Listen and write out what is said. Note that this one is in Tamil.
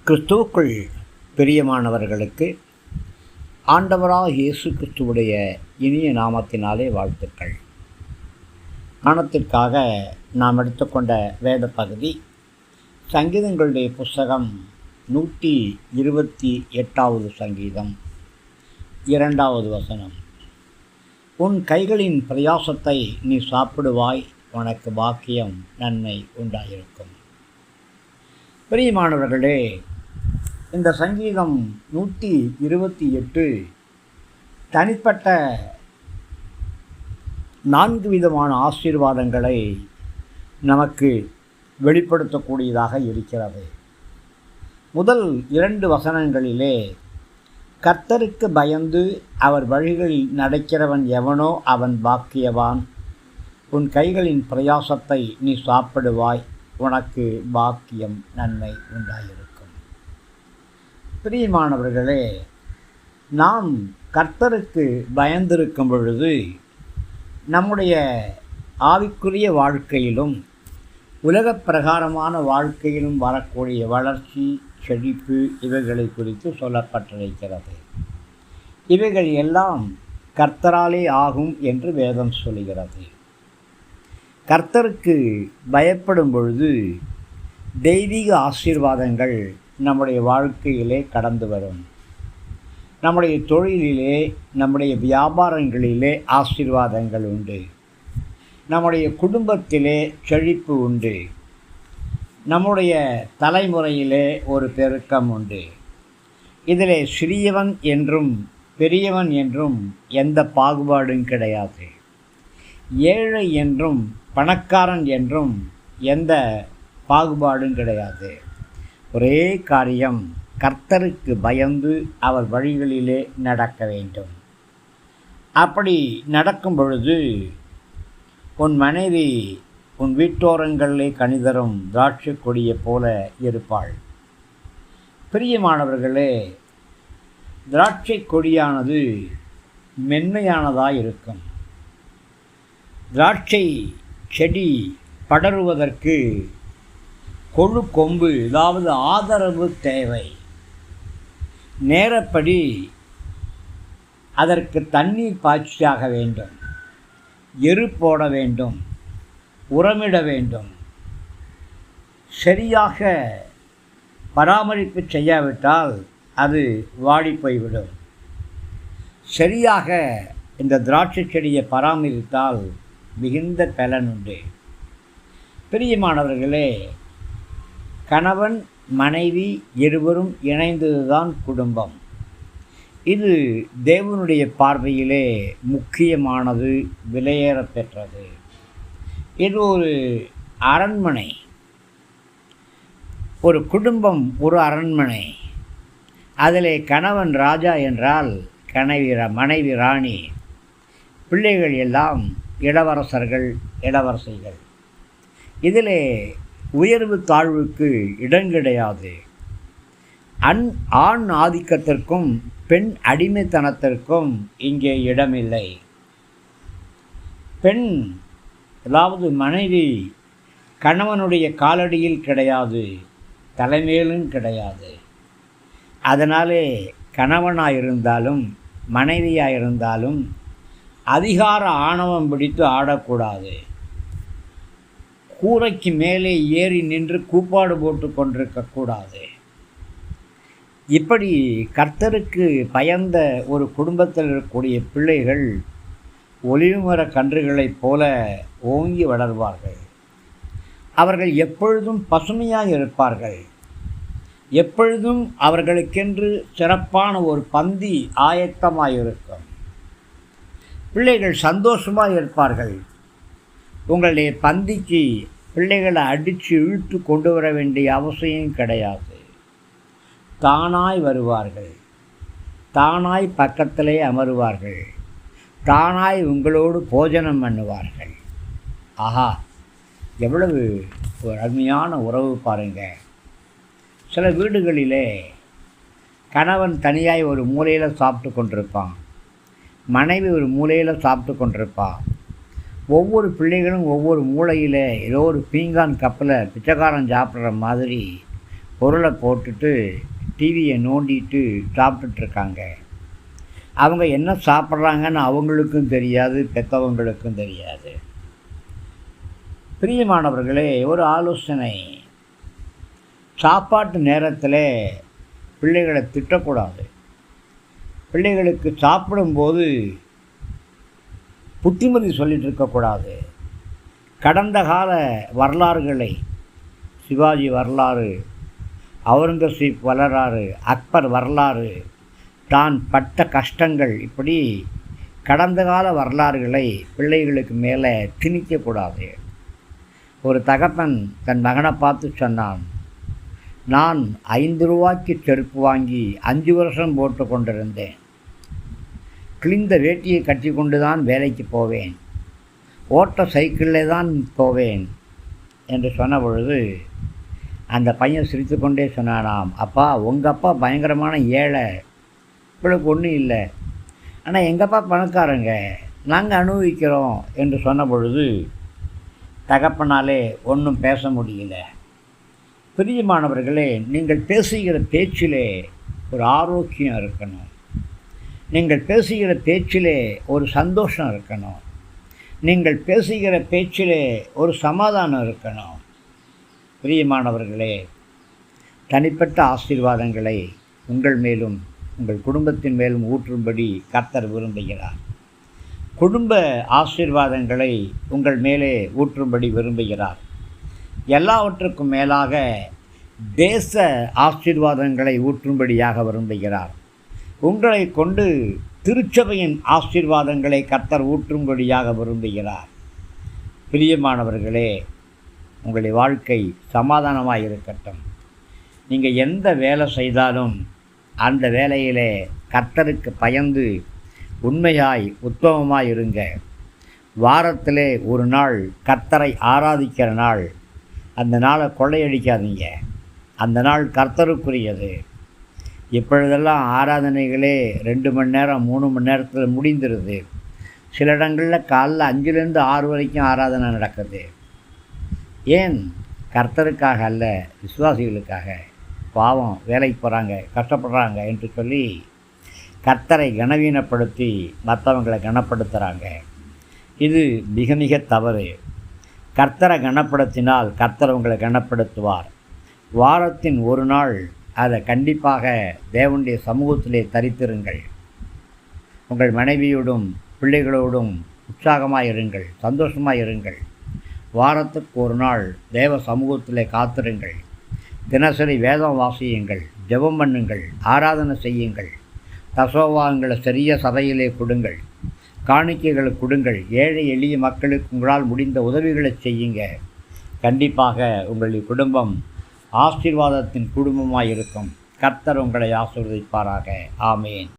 கிறிஸ்துவுக்குள் பிரியமானவர்களுக்கு ஆண்டவராக இயேசு கிறிஸ்துவுடைய இனிய நாமத்தினாலே வாழ்த்துக்கள். ஞானத்திற்காக நாம் எடுத்துக்கொண்ட வேத பகுதி சங்கீதங்களுடைய புஸ்தகம் 128வது சங்கீதம் 2வது வசனம். உன் கைகளின் பிரயாசத்தை நீ சாப்பிடுவாய், உனக்கு பாக்கியம் நன்மை உண்டாயிருக்கும். பிரியமானவர்களே, இந்த சங்கீதம் 128 தனிப்பட்ட 4 விதமான ஆசீர்வாதங்களை நமக்கு வெளிப்படுத்தக்கூடியதாக இருக்கிறது. முதல் 2 வசனங்களிலே கர்த்தருக்கு பயந்து அவர் வழிகளில் நடக்கிறவன் எவனோ அவன் பாக்கியவான், உன் கைகளின் பிரயாசத்தை நீ சாப்பிடுவாய், உனக்கு பாக்கியம் நன்மை உண்டாயிருக்கும். பிரியமானவர்களே, நாம் கர்த்தருக்கு பயந்திருக்கும் பொழுது நம்முடைய ஆவிக்குரிய வாழ்க்கையிலும் உலகப் பிரகாரமான வாழ்க்கையிலும் வரக்கூடிய வளர்ச்சி, செழிப்பு இவைகளை குறித்து சொல்லப்பட்டிருக்கிறது. இவைகள் எல்லாம் கர்த்தராலே ஆகும் என்று வேதம் சொல்கிறது. கர்த்தருக்கு பயப்படும் பொழுது தெய்வீக ஆசீர்வாதங்கள் நம்முடைய வாழ்க்கையிலே கடந்து வரும். நம்முடைய தொழிலிலே, நம்முடைய வியாபாரங்களிலே ஆசீர்வாதங்கள் உண்டு. நம்முடைய குடும்பத்திலே செழிப்பு உண்டு. நம்முடைய தலைமுறையிலே ஒரு பெருக்கம் உண்டு. இதிலே சிறியவன் என்றும் பெரியவன் என்றும் எந்த பாகுபாடும் கிடையாது. ஏழை என்றும் பணக்காரன் என்றும் எந்த பாகுபாடும் கிடையாது. ஒரே காரியம், கர்த்தருக்கு பயந்து அவர் வழிகளிலே நடக்க வேண்டும். அப்படி நடக்கும் பொழுது உன் மனைவி உன் வீட்டோரங்களிலே கனிதரும் திராட்சை கொடியை போல இருப்பாள். பிரியமானவர்களே, திராட்சை கொடியானது மென்மையானதாக இருக்கும். திராட்சை செடி படருவதற்கு கொழு கொம்பு, அதாவது ஆதரவு தேவை. நேரப்படி அதற்கு தண்ணீர் பாய்ச்சியாக வேண்டும், எரு போட வேண்டும், உரமிட வேண்டும். சரியாக பராமரிப்பு செய்யாவிட்டால் அது வாடி போய்விடும். சரியாக இந்த திராட்சை செடியை பராமரித்தால் மிகுந்த பலன் உண்டு. பிரியமானவர்களே, கணவன் மனைவி இருவரும் இணைந்ததுதான் குடும்பம். இது தேவனுடைய பார்வையிலே முக்கியமானது, விலையேற பெற்றது. இது ஒரு அரண்மனை. ஒரு குடும்பம் ஒரு அரண்மனை. அதிலே கணவன் ராஜா என்றால் மனைவி ராணி, பிள்ளைகள் எல்லாம் இளவரசர்கள், இளவரசிகள். இதிலே உயர்வு தாழ்வுக்கு இடம் கிடையாது. ஆண் ஆதிக்கத்திற்கும் பெண் அடிமைத்தனத்திற்கும் இங்கே இடமில்லை. பெண், அதாவது மனைவி, கணவனுடைய காலடியில் கிடையாது, தலைமையிலும் கிடையாது. அதனாலே கணவனாயிருந்தாலும் மனைவியாயிருந்தாலும் அதிகார ஆணவம் பிடித்து ஆடக்கூடாது. கூரைக்கு மேலே ஏறி நின்று கூப்பாடு போட்டு கொண்டிருக்கக்கூடாது. இப்படி கர்த்தருக்கு பயந்த ஒரு குடும்பத்தில் இருக்கக்கூடிய பிள்ளைகள் ஒலிவுமர கன்றுகளைப் போல ஓங்கி வளர்வார்கள். அவர்கள் எப்பொழுதும் பசுமையாக இருப்பார்கள். எப்பொழுதும் அவர்களுக்கென்று சிறப்பான ஒரு பந்தி ஆயத்தமாயிருக்கும். பிள்ளைகள் சந்தோஷமாக இருப்பார்கள். உங்களுடைய பந்திக்கு பிள்ளைகளை அடித்து இழுத்து கொண்டு வர வேண்டிய அவசியம் கிடையாது. தானாய் வருவார்கள், தானாய் பக்கத்திலே அமருவார்கள், தானாய் உங்களோடு போஜனம் பண்ணுவார்கள். ஆஹா, எவ்வளவு ஒரு அருமையான உறவு பாருங்கள். சில வீடுகளிலே கணவன் தனியாய் ஒரு மூலையில் சாப்பிட்டு கொண்டிருப்பான், மனைவி ஒரு மூலையில் சாப்பிட்டு கொண்டிருப்பான். ஒவ்வொரு பிள்ளைகளும் ஒவ்வொரு மூலையில் ஏதோ ஒரு பீங்கான் கப்பில் பிச்சைக்காரன் சாப்பிட்ற மாதிரி பொருளை போட்டுட்டு டிவியை நோண்டிட்டு சாப்பிட்டுட்ருக்காங்க. அவங்க என்ன சாப்பிட்றாங்கன்னு அவங்களுக்கும் தெரியாது, பெற்றவங்களுக்கும் தெரியாது. பிரியமானவர்களே, ஒரு ஆலோசனை. சாப்பாட்டு நேரத்தில் பிள்ளைகளை திட்டக்கூடாது. பிள்ளைகளுக்கு சாப்பிடும்போது புத்திமதி சொல்லிகிட்டு இருக்கக்கூடாது. கடந்த கால வரலாறுகளை, சிவாஜி வரலாறு, அவுரங்கசீப் வரலாறு, அக்பர் வரலாறு, தான் பட்ட கஷ்டங்கள், இப்படி கடந்த கால வரலாறுகளை பிள்ளைகளுக்கு மேலே திணிக்கக்கூடாது. ஒரு தகப்பன் தன் மகனை பார்த்து சொன்னான், நான் 5 ரூபாய்க்கு செருப்பு வாங்கி 5 வருஷம் போட்டு கொண்டிருந்தேன். கிழிந்த வேட்டியை கட்டி கொண்டு தான் வேலைக்கு போவேன், ஓட்ட சைக்கிளில் தான் போவேன் என்று சொன்ன பொழுது அந்த பையன் சிரித்து கொண்டே சொன்னானாம், அப்பா உங்கள் அப்பா பயங்கரமான ஏழை, இவளுக்கு ஒன்றும் இல்லை, ஆனால் எங்கள் அப்பா பணக்காரங்க, நாங்கள் அனுபவிக்கிறோம் என்று சொன்ன பொழுது தகப்பனாலே ஒன்றும் பேச முடியல. பிரியமானவர்களே, நீங்கள் பேசுகிற பேச்சிலே ஒரு ஆரோக்கியம் இருக்கணும். நீங்கள் பேசுகிற பேச்சிலே ஒரு சந்தோஷம் இருக்கணும். நீங்கள் பேசுகிற பேச்சிலே ஒரு சமாதானம் இருக்கணும். பிரியமானவர்களே, தனிப்பட்ட ஆசீர்வாதங்களை உங்கள் மேலும் உங்கள் குடும்பத்தின் மேலும் ஊற்றும்படி கர்த்தர் விரும்புகிறார். குடும்ப ஆசீர்வாதங்களை உங்கள் மேலே ஊற்றும்படி விரும்புகிறார். எல்லாவற்றுக்கும் மேலாக தேச ஆசீர்வாதங்களை ஊற்றும்படியாக விரும்புகிறார். உங்களை கொண்டு திருச்சபையின் ஆசீர்வாதங்களை கர்த்தர் ஊற்றும்படியாக விரும்புகிறார். பிரியமானவர்களே, உங்களுடைய வாழ்க்கை சமாதானமாக இருக்கட்டும். நீங்கள் எந்த வேலை செய்தாலும் அந்த வேலையிலே கர்த்தருக்கு பயந்து உண்மையாய் உத்தமமாய் இருங்க. வாரத்திலே ஒரு நாள் கர்த்தரை ஆராதிக்கிற நாள், அந்த நாளை கொள்ளையடிக்காதீங்க. அந்த நாள் கர்த்தருக்குரியது. இப்பொழுதெல்லாம் ஆராதனைகளே 2 மணி நேரம் 3 மணி நேரத்தில் முடிந்துடுது. சில இடங்களில் காலைல 5லேருந்து 6 வரைக்கும் ஆராதனை நடக்குது. ஏன்? கர்த்தருக்காக அல்ல, விசுவாசிகளுக்காக. பாவம், வேலைக்கு போகிறாங்க, கஷ்டப்படுறாங்க என்று சொல்லி கர்த்தரை கனவீனப்படுத்தி மற்றவங்களை கனப்படுத்துகிறாங்க. இது மிக மிக தவறு. கர்த்தரை கனப்படுத்தினால் கர்த்தர் உங்களை கனப்படுத்துவார். வாரத்தின் ஒரு நாள் அதை கண்டிப்பாக தேவனுடைய சமூகத்திலே தரித்திருங்கள். உங்கள் மனைவியோடும் பிள்ளைகளோடும் உற்சாகமாக இருங்கள், சந்தோஷமாக இருங்கள். வாரத்துக்கு ஒரு நாள் தேவ சமூகத்திலே காத்திருங்கள். தினசரி வேதம் வாசியுங்கள், ஜெபம் பண்ணுங்கள், ஆராதனை செய்யுங்கள். தசோவாங்களை சரிய சபையிலே கொடுங்கள், காணிக்கைகளை கொடுங்கள். ஏழை எளிய மக்களுக்கு உங்களால் முடிந்த உதவிகளை செய்யுங்க. கண்டிப்பாக உங்களுடைய குடும்பம் ஆசீர்வாதத்தின் குடும்பமாக இருக்கும். கர்த்தர் உங்களை ஆசீர்வதிப்பாராக. ஆமேன்.